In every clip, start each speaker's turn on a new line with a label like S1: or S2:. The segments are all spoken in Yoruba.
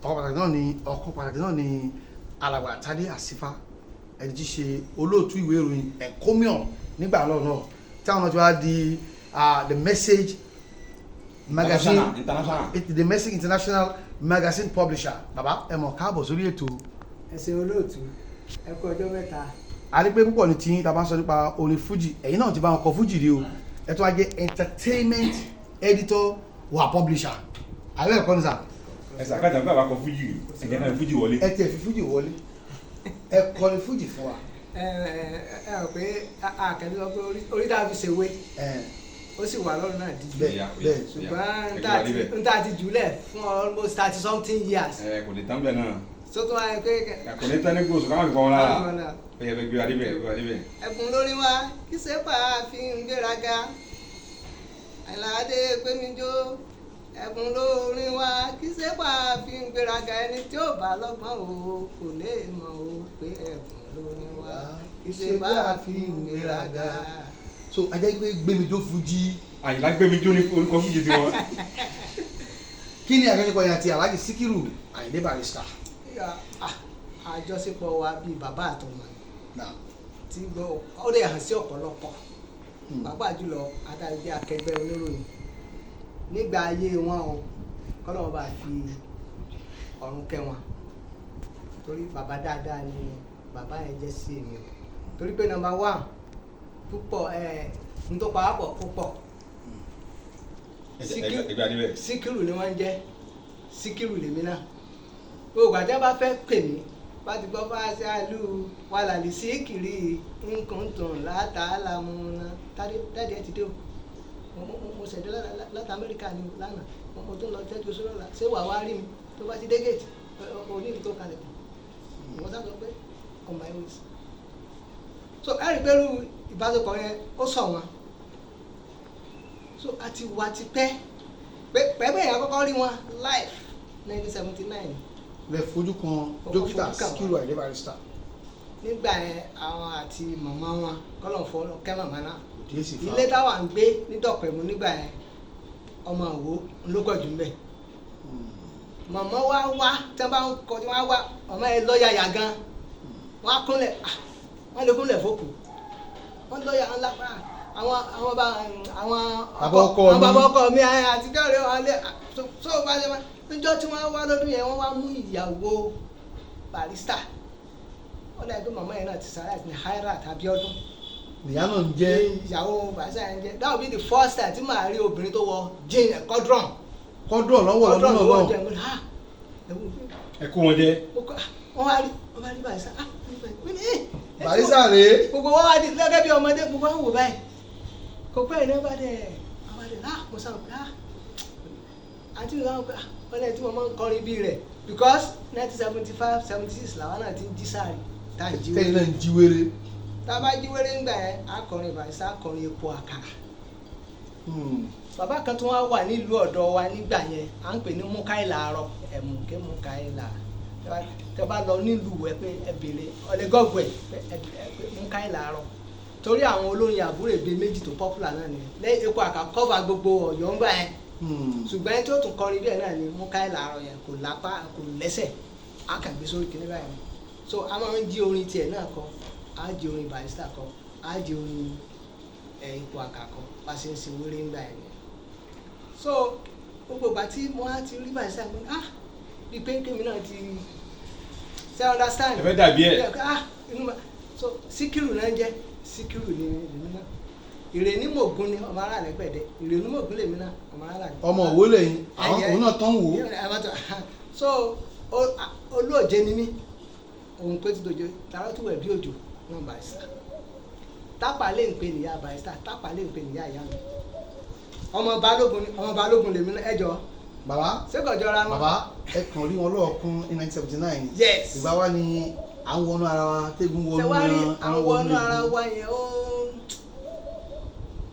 S1: ọkọ̀ pàtàkì náà ni alàgbà Tádé Àsífà ẹni tí ṣe olóòtú ìwé ìròyìn Encomium nígbà náà táwọn náà ti wá di the Message magazine the Message International magazine publisher. Bàbá ẹ mọ̀ káàbọ̀ sórí ètò.
S2: ẹ ṣé olóòtú ẹ kú ọjọ́ mẹ́ta.
S1: a rí pé púpọ̀ ní tí tá a bá sọ nípa orin fújì ẹ̀yin náà ti bá wọn kọ fújì rí o ẹ tún wá jẹ́ entertainment editor wà publisher àbẹ́ ẹ̀kọ́ ní sà.
S3: ẹ sàkájà bí àbá kọ fújì ẹ̀jẹ̀ náà fújì wọlé.
S1: ẹ tiẹ̀ fi fújì wọlé ẹ kọrin fújì fún wa.
S2: ẹ rò pé àkàndé sọ pé orí tá a fi ṣèwé ó sì wà lọ́rùn náà dídí ṣùgbọ́n n ta ti jùlẹ̀ fún almost 30 something years.
S3: kò lè tán bẹ́ẹ̀ náà.
S2: sọ́tún wáyé pé.
S3: kò lè tán ní gbòòsù káwọn fi kọ́ wọn lára ẹ̀yẹ bẹ gbé wa débẹ̀.
S2: ẹ̀bùn lórí wa kí sẹ́pà fi ń gbéraga àìláde gbémijó ẹ̀bùn lórí wa kí sẹ́pà fi ń gbéraga ẹni tí ó bá lọ́gbọ́n o kò lè mọ̀ o pé ẹ̀bùn lórí wa kí sẹ́pà fi ń gbéraga.
S1: so ajá pé gbémijó fújì.
S3: àyìnlá gbémijó ní orúkọ fújì tiwọn.
S1: kí ni àjọṣepọ̀ yẹn àti Alhaji Síkírù Àyìndé Barrister.
S2: àjọṣepọ̀ wa bíi bàbá àtọmọ tí gbọ́ ó lè hàn sí ọ̀pọ̀lọpọ̀ pàápàá jùlọ adájọ́ akẹgbẹ́ oníròyìn nígbà ayé wọn o kọ́lọ́wọ́n bá fi ọ̀run kẹ́ wọn torí bàbá dáadáa ni bàbá yẹn jẹ́ sí èmi o torí pé number one púpọ̀ n tó pàápọ̀ púpọ̀ Síkírù ni wọ́n ń jẹ́ Síkírù lèmi náà gbogbo àti bá fẹ́ pè mí bá ti gbọ́ fáṣẹ́ àlù wàlàlì Síkírì nǹkan tún látàlá mu ná dáadé ẹ ti dé o mo ṣẹ̀dẹ̀ láti Amẹ́ríkà ni lánàá mo tún lọ tẹ́jú oṣù lọ́la ṣé wàá wá rí mi tó bá ti dé gèètì onílù tó kalẹ̀ mo sá sọ pé on my ways so ẹ rí pẹ̀lú ìbáṣepọ̀ yẹn ó sọ wọn so àti wà ti pẹ́ pẹ́ẹ́pẹ́ yẹn àkọ́kọ́ rí wọn live 1979
S1: lè fojú kan dókítà Síkírù Àyìndé Barrister.
S2: nígbà yẹn àwọn àti màmá wọn kọ́lọ̀ fọ́ kẹ́ màmá náà
S1: òdìyẹ sì fa
S2: ilé táwa ń gbé ní Dọ̀pẹ̀mú nígbà yẹn ọmọ Ìwó ńlọkọ̀jù ń bẹ̀ màmá wa wá tí wọ́n bá ń kọjú wọn wá màmá yẹn lọ́ọ̀yà yà gan wọ́n á kúnlẹ̀ wọ́n lè kúnlẹ̀ fókù wọ́n lọ́ọ̀yà ńlá pa àwọn bàbá ọkọ mi àtijọ́ rẹ̀ wọ́n lé so bá ṣe máa níjọ́ tí wọ́n wá lọ́dún yẹn wọ́n wá mú ìyàwó Barrister wọ́n dàgbé màmá yẹn náà ti sára ní Hairat Abiodun
S1: ìyá náà ń jẹ́
S2: ìyàwó Barrister yẹn jẹ́ that will be the first time tí màá rí obìnrin tó wọ jean cordron
S1: lọ́wọ́ lọ́dún náà lọ́wọ́
S3: ẹ kó wọn jẹ.
S2: wọ́n wá rí Barrister
S1: Barrister rèé
S2: gbogbo wọn wá di gẹ́gẹ́ bí ọmọdé gbogbo wọn wò báyìí kò pẹ́ ìná bá dẹ̀ mo sábà pé àti ìlú àwọn pé wọ́n lẹ́yìn tí wọ́n máa ń kọrin bí rẹ̀ because 1975-76 làwọn náà ti ń jí sáré tá à ń jí wéré.
S1: tẹ́yìn náà ń jí wéré.
S2: tá a bá jí wéré ńgbà yẹn akọrin Barrister akọrin epo àkàrà. bàbá kan tí wọ́n wà nílùú ọ̀dọ̀ wa nígbà yẹn à ń pè ní Mukaila Arọ ẹ̀mùké Mukaila tẹ́ bá lọ nílùú ẹ pé ẹ bèrè ọ̀lẹ́gọ́gbẹ̀ ẹ pé Mukaila Arọ torí àwọn olórin àbúrò èdè méjì tó popular náà ni lẹ́yìn epo àkàrà cover gbogbo Ọ̀yọ́ ńgbà yẹn ṣùgbọ́n ẹni tó tún kọrin bẹ́ẹ̀ náà ni Mukaila Arọ yẹn kò lápá kò lẹ́sẹ̀ á kàn gbé sórí kìnìún báyìí so a máa ń jí orin tiẹ̀ náà kọ á jí orin Barrister kọ á jí orin ipò àkàkọ bá ṣe ń ṣe wéré ńgbà yẹn so gbogbo ìgbà tí mo á ti rí Barrister pé bí pé kémi náà ti ṣe understand
S3: ẹ fẹ́ dàbí ẹ̀
S2: so Síkírù náà jẹ́ Síkírù ni èmi náà Ìrèní Mògún ni ọmọ ara rẹ gbẹdẹ Ìrèní Mògún lèmi náà ọmọ ara rẹ.
S1: ọmọ òwò lẹ́yìn àwọn òun náà tán wò ó.
S2: so olóòjé ni mí òun pé tí dojo tààrà tó wẹ̀ bí òjò náà Barrister tápà lè ń pè níyà Barrister tápà lè ń pè níyà ìyá mi ọmọ balógun lèmi náà ẹjọ.
S1: bàbá
S2: ṣékọjọra wọn.
S1: bàbá ẹ kàn rí wọn lọ́ọ̀kún ní 1979.
S2: yes
S1: ìgbà wa ni à ń wọnú ara wa tẹ́gun wọnú
S2: àwọn wọnú ara wa yẹn ó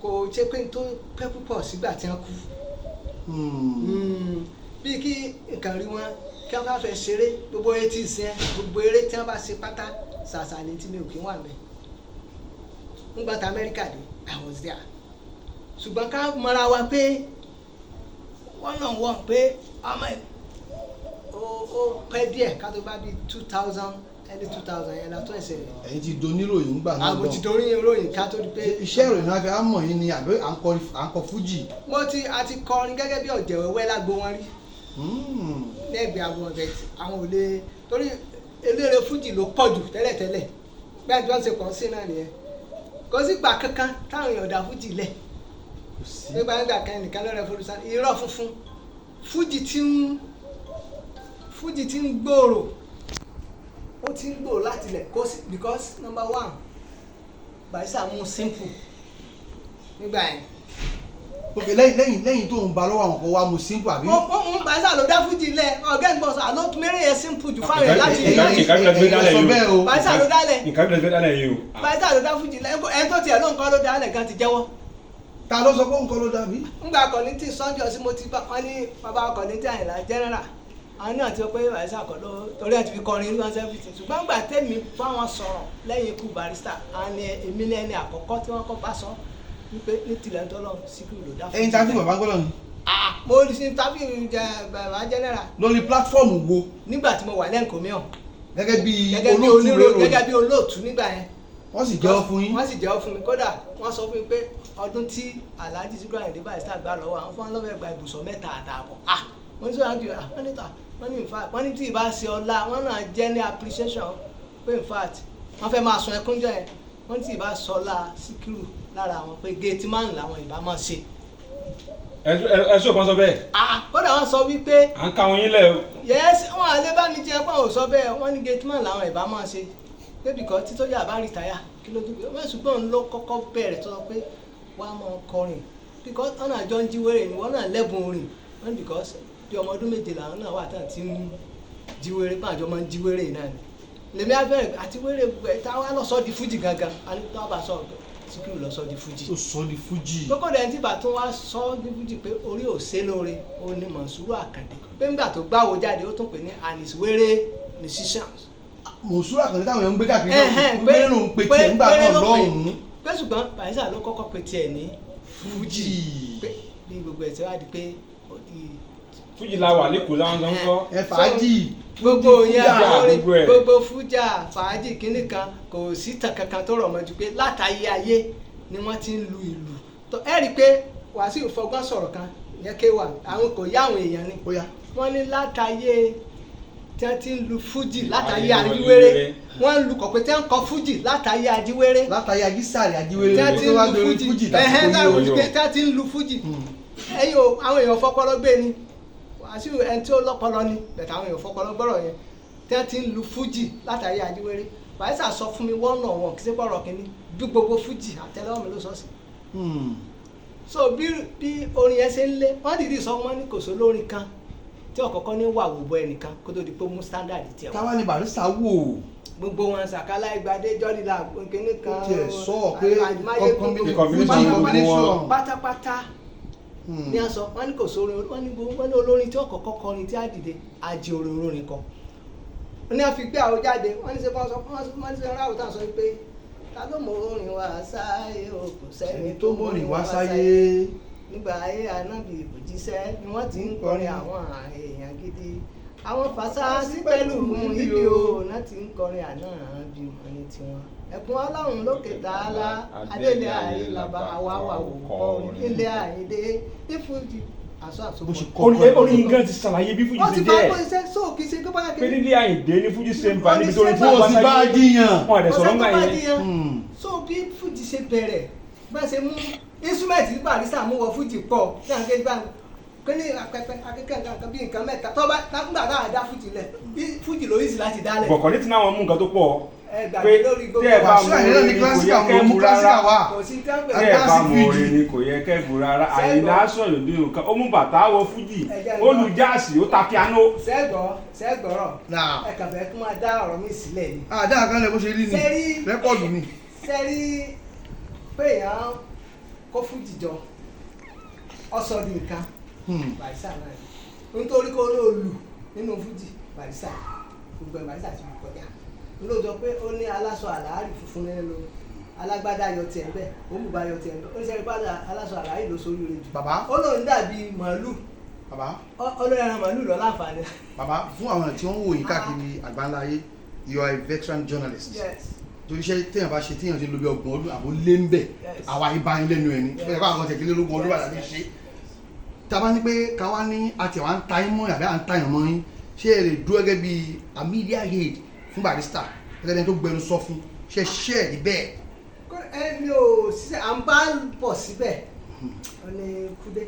S2: kò ṣe pé tó pẹ́ púpọ̀ sígbà tí wọ́n kú. bí kí nǹkan rí wọn kí wọ́n bá fẹ́ ṣeré gbogbo etí ìsìn gbogbo eré tí wọ́n bá ṣe pátá ṣàṣàlẹ̀ tí mi ò kí wà mẹ́. nígbà tí Amẹ́ríkà dé I was there. ṣùgbọ́n ká mọra wa pé wọ́n náà wọ̀ pé ọmọ ẹ̀ ó pẹ́ díẹ̀ ká tó bá bí 2000 early 2000 yẹn la tó ẹsẹ̀ rẹ̀.
S1: ẹ̀yin ti do níròyìn gbà náà lọ.
S2: àbò ti torí ìròyìn ká tó di pé.
S1: iṣẹ́ ìròyìn náà fi á mọ̀ yín ni àbí à ń kọ fújì.
S2: a ti kọrin gẹ́gẹ́ bí ọ̀jẹ̀ wẹ́wẹ́ lágbo wọn rí. lẹ́gbẹ̀ẹ́ àwọn ọ̀bẹ àwọn òde torí eléré fújì ló pọ̀ jù tẹ́lẹ̀tẹ́lẹ̀ bẹ́ẹ̀ tí wọ́n ṣe kàn sí náà nìyẹn kò sí gbà kankan táwọn èèyàn dá fújì lẹ̀ nígbà kan nìkan lọ́rẹ̀ fúlùsá irọ́ funfun fújì tí ń gbòòrò ó ti ń gbòòrò láti lẹ̀ kó sí because number one Barrister mú simple nígbà yẹn.
S1: ok lẹ́yìn tó ń ba lọ́wọ́ àwọn kan wá mu simple àbí.
S2: ó Barrister ló dá fújì lẹ̀ ọ̀gá ìgbọ̀n sọ àlọ́ mẹ́rin yẹn simple jù fáwọn yẹn láti
S3: nǹkan
S2: Barrister ló dálẹ̀
S3: nǹkan bí lọ dálẹ̀ yìí o.
S2: Barrister ló dá fújì lẹ̀ ẹ̀ tó tiẹ̀ ló ń kọ́ ló dálẹ̀ gan ti jẹ́wọ́.
S1: ta ló sọ pé nǹkan ló dàbí.
S2: ńgbà kọ́nítì sọ́njọ́ sí mo ti bá wọn ní bàbá kọ́nítì Àyìnlá general àwọn náà ti sọ pé Barrister kọ́ ló torí ẹ̀ ti fi kọrin ní one seventy ṣùgbọ́n gbà tẹ́mi fáwọn sọ̀rọ̀ lẹ́yìn ikú Barrister àni èmi ní ẹni àkọ́kọ́ tí wọ́n kọ́ bá sọ wípé ní tilẹ̀ ń tọ́lọ́ Síkírù ló dá fún mi.
S1: ẹ̀yin tàbí bàbá gbọ́dọ̀ ni.
S2: mo rí sí tàbí bàbá general.
S1: lórí platform wo.
S2: nígbà tí mo wà lẹ́ǹkó mìíràn.
S1: gẹ́gẹ́ bí
S2: olóòtú nígbà yẹn.
S1: wọ́n sì jẹ́wọ́ fún yín.
S2: wọ́n sì jẹ́wọ́ fún mi kódà wọ́n sọ fún mi pé ọdún tí Alhaji Síkírù Àyìndé Barrister gbà lọ́wọ́ àwọn fún wọn lọ́fẹ̀ẹ́ gba ibùsọ̀ 3 àtààbọ̀ wọ́n sọ àjò wọ́n níta wọ́n ní in fact wọ́n ní tí ìbá ṣe ọlá wọ́n náà jẹ́ ní appreciation pé in fact wọ́n fẹ́ máa sun ẹkún jọ yẹn wọ́n tí ìbá sọ ọlá Síkírù lára àwọn pé gate man làwọn ìbá máa ṣe.
S3: ẹ sọ kan sọ bẹ́ẹ̀.
S2: kódà wọ́n sọ wípé.
S3: à ń ka wọn yín lẹ o.
S2: yes wọn àlẹ́ bá mi jẹ́ pé àwọn ò sọ bẹ́ẹ̀ wọ́n ní gate man làwọn ìbá máa ṣe pé bìkọ́ títọ́jà bá rìtáyà kí ló dúró wọ́n ṣùgbọ́n ló kọ́kọ́ bẹ̀rẹ̀ tó sọ pé wàá máa kọrin bìkọ́ wọn náà jọ ń jíwèrè ni wọ́n náà lẹ́bùn orin wọ́n bìkọ́ bí ọmọ ọdún méje làwọn náà wà tán tí ń jíwèrè pàjọ máa ń jíwèrè náà ni lèmi abẹ́rẹ́ àti wèrè táwa lọ sọ di fújì gangan àní tó bá sọ Síkírù lọ sọ di fújì.
S1: ó sọ di fújì.
S2: gbogbo rẹ̀ tí bàtún wá sọ di fújì pé orí ò sé lóore ó ní Mọ̀nsúrù Àkàndé pé ńgbà tó gbáwo jáde ó tún pè ní aniswere musicians.
S1: Mọ̀nsúrù Àkàndé táwọn èèyàn ń gbé káàkiri náà pé ń pe tiẹ̀ ńgbà náà lọ́hùn-ún.
S2: pé ṣùgbọ́n Barrister ló kọ́kọ́ pe tiẹ̀ ní fújì pé bí gbogbo ẹ̀ tí wá di pé ó di.
S3: fújì la wà lẹ́kọ̀ọ́ láwọn kan kọ́.
S1: ẹ fàájì.
S2: gbogbo yẹn gbogbo fújà fàájì kínní kan kò sí tàn kankan tó rọ̀ mọ́ ju pé látàyè ayé ni wọ́n ti ń lu ìlù ẹ rí i pé Wàsíù fọgbọ́n sọ̀rọ̀ kan yẹn ké wà àwọn kò yá àwọn èèyàn ni wọ́n ní látàyè tí wọ́n ti ń lu fújì látàyè àjíwéré wọ́n ń lu kọ̀pẹ́ tí wọ́n ń kọ fújì látàyè àjíwéré
S1: látàyè àjísàrè àjíwéré
S2: tí wọ́n ti ń lu fújì tí wọ́n ti ń lu fújì ẹ̀yin o àwọn èèyàn fọpọlọ gbé ni Wàsíù ẹni tí ó lọ́pọlọ ni bẹ̀tẹ̀ àwọn èèyàn fọpọlọ gbọ́rọ̀ yẹn tí wọ́n ti ń lu fújì látàrí àjíwéré Barrister sọ fún mi wọ́n nà wọ́n kí sí pọ̀rọ̀ kínní bí gbogbo fújì àtẹ́lẹwọ́ mi ló sọ sí. so bí orin yẹn ṣe ń lé wọ́n dìde sọ wọ́n ní kò sí olórin kan tí ọ̀kọ̀ọ̀kan ní wà wò bọ ẹnìkan kó tó di pé mú standard tiẹ̀ wá.
S1: táwa ni Barrister wò.
S2: gbogbo wọn Sàkálà Ìgbàdé jọ́lílà kínní kan
S1: ó tiẹ̀ sọ pé
S3: combination
S2: pátápátá ní aṣọ wọn ní kò sórin wọn ní olórin tí ọkọ̀ọ̀kọ̀ kọrin tí á dìde àjẹ olórin kan wọn ní a fi gbé àwọn jáde wọn ní ṣe fọ́n sọ wọn ní ṣe ráwọ̀ tá à ń sọ pé ta ló mọ orin wá sáyé o kò sẹ́ni tó mọ orin wá sáyé nígbà ayé Ànábì òjíṣẹ́ ni wọ́n ti ń kọrin àwọn èèyàn gidi àwọn Fàṣásí pẹ̀lú ibi o náà ti ń kọrin àná bí wọn ní tiwọn ẹkùn Ọlọ́run lókè tààlà adélé ayé làbá àwáwá òkọ ilé àyèdè ìfújì aṣọ àṣọpọ̀.
S3: orin gan ti ṣàlàyé bí fújì ṣe jẹ́
S2: wọ́n ti bá pọ̀ iṣẹ́ sóòkì ṣe kó bá yà kí.
S3: pé nílé Àyìndé ní fújì ṣe ń bá níbi tó ń fún
S1: wọn sí bá jiyàn.
S3: wọn àdẹ sọ̀rọ̀ ńgbà yẹn.
S2: so bí fújì ṣe bẹ̀rẹ̀ bá ṣe mú instrument ní Barrister mú wọ fújì pọ̀ ní àgbẹ̀ bá pé ní akẹ́kẹ́ nǹkan bí nǹkan mẹ́ta tọ́ba nígbà tá a dá fújì lẹ̀ fújì ló yìí sí láti dálẹ̀.
S3: bọ̀kọ̀ ní ti náà wọn mú nǹkan tó pọ̀
S2: pé tí
S3: ẹ bá mú orin ni kò yẹ kẹ́ bu rárá tí ẹ bá mú orin ni kò yẹ kẹ́ bu rárá Àyìnlá sọ̀rọ̀ bí nǹkan ó mú bàtà wọ fújì ó lu jáàsì ó ta piano.
S2: sẹ́gbọ̀rọ̀ ẹ kàn fẹ́ kí wọ́n dá ọ̀rọ̀ mi sílẹ̀ ni.
S1: àdá kan lè bó ṣe rí ni rẹ́kọ̀dù ni.
S2: sẹ́rí pé èèyàn kó fújì jọ ọ̀sọ̀ di nǹkan Barrister náà nítorí kó ló lù nínú fújì Barrister gbogbo Barrister ti kọjá lóòótọ́ pé ó ní aláṣọ àlàárì funfun nínú alágbádá ayọ̀ tiẹ̀ ń bẹ̀ òmùbá ayọ̀ tiẹ̀ ń bẹ̀ ó ṣe ipá aláṣọ àlàárì ló sórí rẹ̀ jù.
S1: bàbá
S2: ó lóun dàbí màálù
S1: bàbá
S2: ọlọ́run ẹran màálù lọ láǹfààní.
S1: bàbá fún àwọn tí wọ́n ń wò yín káàkiri àgbáńlá ayé you are a veteran journalist.
S2: Yes.
S1: torí iṣẹ́ téèyàn bá ṣe téèyàn ti lo bí ọgbọ̀n ọdún àbó lé ń bẹ̀ àwa ibà yín lẹ́nu ẹni bẹ́ẹ̀ bá àwọn tẹ̀kílẹ̀ ológun ọdún bàtà fi ṣe. tábà ní pé káwá ní àti àwọn ta yín mọ́ àbí à ń ta yàn mọ́ yín ṣé ẹ lè dúró gẹ́gẹ́ bí a media aid fún Barrister gẹ́gẹ́ bí tó gbẹnu sọ fún ṣe ṣe ẹ̀ ní bẹ́ẹ̀.
S2: mi ò ṣiṣẹ́ à ń bá pọ̀ síbẹ̀ ọ ní kúdé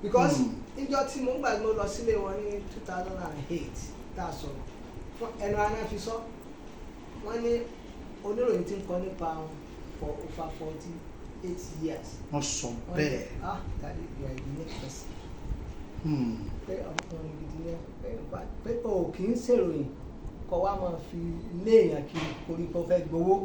S2: because níjọ́ tí mo ń gbà mo lọ sílé wọn ní 2008 tá a sọ̀rọ̀ fún ẹnu aná fi sọ wọ́n ní oníròyìn tí ń kọ nípa wọn for over 48 years.
S1: wọ́n sọ bẹ́ẹ̀.
S2: Daddy, you are a unique person. pé ọkùnrin gidi yẹn pé o kì í ṣèròyìn kọ wá máa fi ilé èèyàn kiri koríko fẹ́ gbowó.